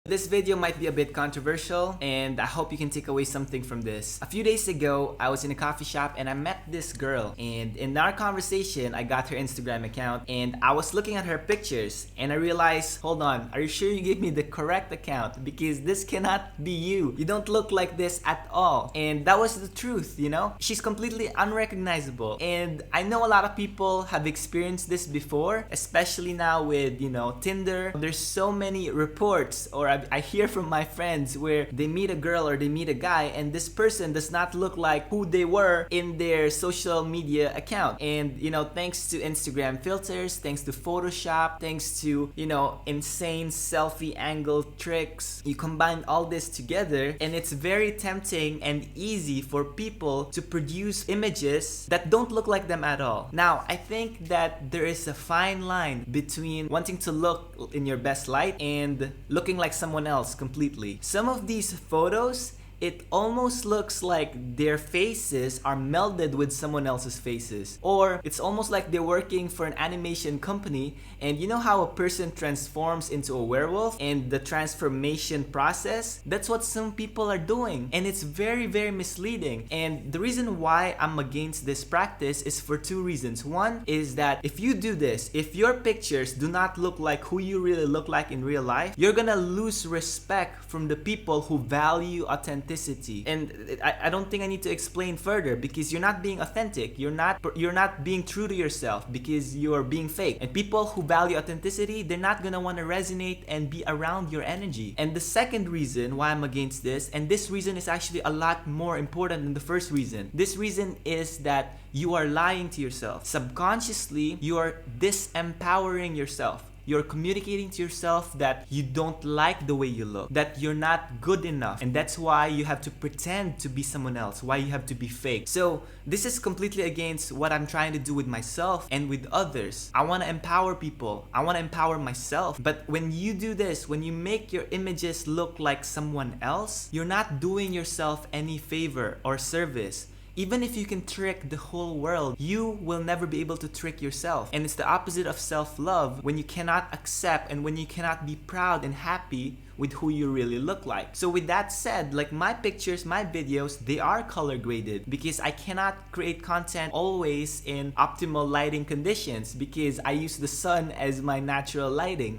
This video might be a bit controversial, and I hope you can take away something from this. A few days ago, I was in a coffee shop and I met this girl, and in our conversation, I got her Instagram account and I was looking at her pictures and I realized, hold on, are you sure you gave me the correct account? Because this cannot be you. You don't look like this at all. And that was the truth, you know? She's completely unrecognizable. And I know a lot of people have experienced this before, especially now with, Tinder. There's so many reports, or I hear from my friends where they meet a girl or they meet a guy and this person does not look like who they were in their social media account. And thanks to Instagram filters, thanks to Photoshop, thanks to insane selfie angle tricks, you combine all this together and it's very tempting and easy for people to produce images that don't look like them at all. Now, I think that there is a fine line between wanting to look in your best light and looking like someone else completely. Some of these photos, it almost looks like their faces are melded with someone else's faces. Or it's almost like they're working for an animation company, and you know how a person transforms into a werewolf and the transformation process? That's what some people are doing, and it's very, very misleading. And the reason why I'm against this practice is for two reasons. One is that if you do this, if your pictures do not look like who you really look like in real life, you're gonna lose respect from the people who value authenticity. And I don't think I need to explain further, because you're not being authentic. You're not being true to yourself because you're being fake. And people who value authenticity, they're not gonna want to resonate and be around your energy. And the second reason why I'm against this, and this reason is actually a lot more important than the first reason. This reason is that you are lying to yourself. Subconsciously, you are disempowering yourself. You're communicating to yourself that you don't like the way you look, that you're not good enough, and that's why you have to pretend to be someone else, why you have to be fake. So this is completely against what I'm trying to do with myself and with others. I want to empower people. I want to empower myself. But when you do this, when you make your images look like someone else, you're not doing yourself any favor or service. Even if you can trick the whole world, you will never be able to trick yourself. And it's the opposite of self-love when you cannot accept and when you cannot be proud and happy with who you really look like. So with that said, like my pictures, my videos, they are color graded because I cannot create content always in optimal lighting conditions because I use the sun as my natural lighting.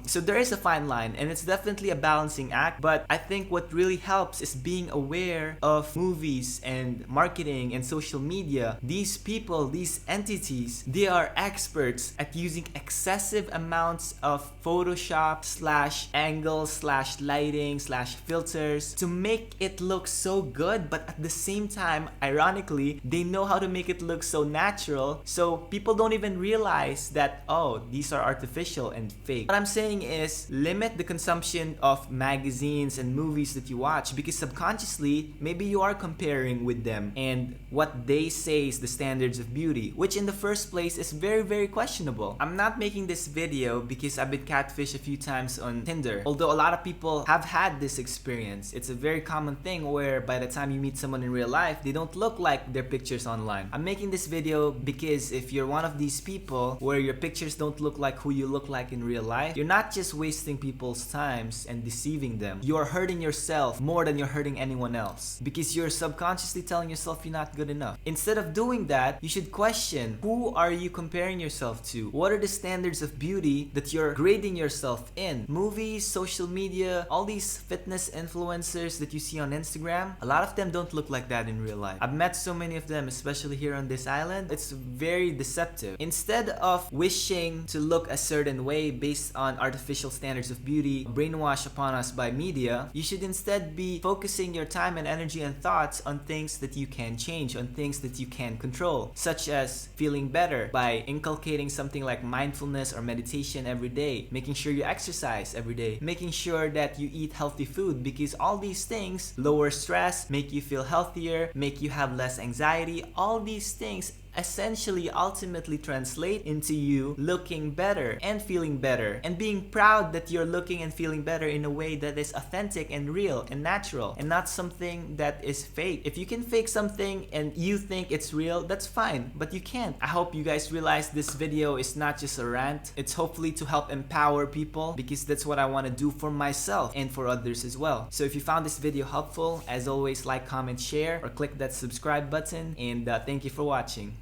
So there is a fine line and it's definitely a balancing act, but I think what really helps is being aware of movies and marketing and social media. These people, these entities, they are experts at using excessive amounts of Photoshop / angles / lighting / filters to make it look so good, but at the same time, ironically, they know how to make it look so natural, so people don't even realize that, oh, these are artificial and fake. What I'm saying is limit the consumption of magazines and movies that you watch, because subconsciously maybe you are comparing with them and what they say is the standards of beauty, which in the first place is very, very questionable. I'm not making this video because I've been catfished a few times on Tinder, although a lot of people have had this experience. It's a very common thing where by the time you meet someone in real life, they don't look like their pictures online. I'm making this video because if you're one of these people where your pictures don't look like who you look like in real life, you're not just wasting people's times and deceiving them. You're hurting yourself more than you're hurting anyone else because you're subconsciously telling yourself you're not good enough. Instead of doing that, you should question, who are you comparing yourself to? What are the standards of beauty that you're grading yourself in? Movies, social media, all these fitness influencers that you see on Instagram, a lot of them don't look like that in real life. I've met so many of them, especially here on this island. It's very deceptive. Instead of wishing to look a certain way based on artificial standards of beauty brainwashed upon us by media, you should instead be focusing your time and energy and thoughts on things that you can change, on things that you can control, such as feeling better by inculcating something like mindfulness or meditation every day, making sure you exercise every day, making sure that you eat healthy food, because all these things lower stress, make you feel healthier, make you have less anxiety. All these things essentially ultimately translate into you looking better and feeling better and being proud that you're looking and feeling better in a way that is authentic and real and natural and not something that is fake. If you can fake something and you think it's real, that's fine, but you can't. I hope you guys realize this video is not just a rant. It's hopefully to help empower people, because that's what I want to do for myself and for others as well. So if you found this video helpful, as always, like, comment, share, or click that subscribe button, and thank you for watching.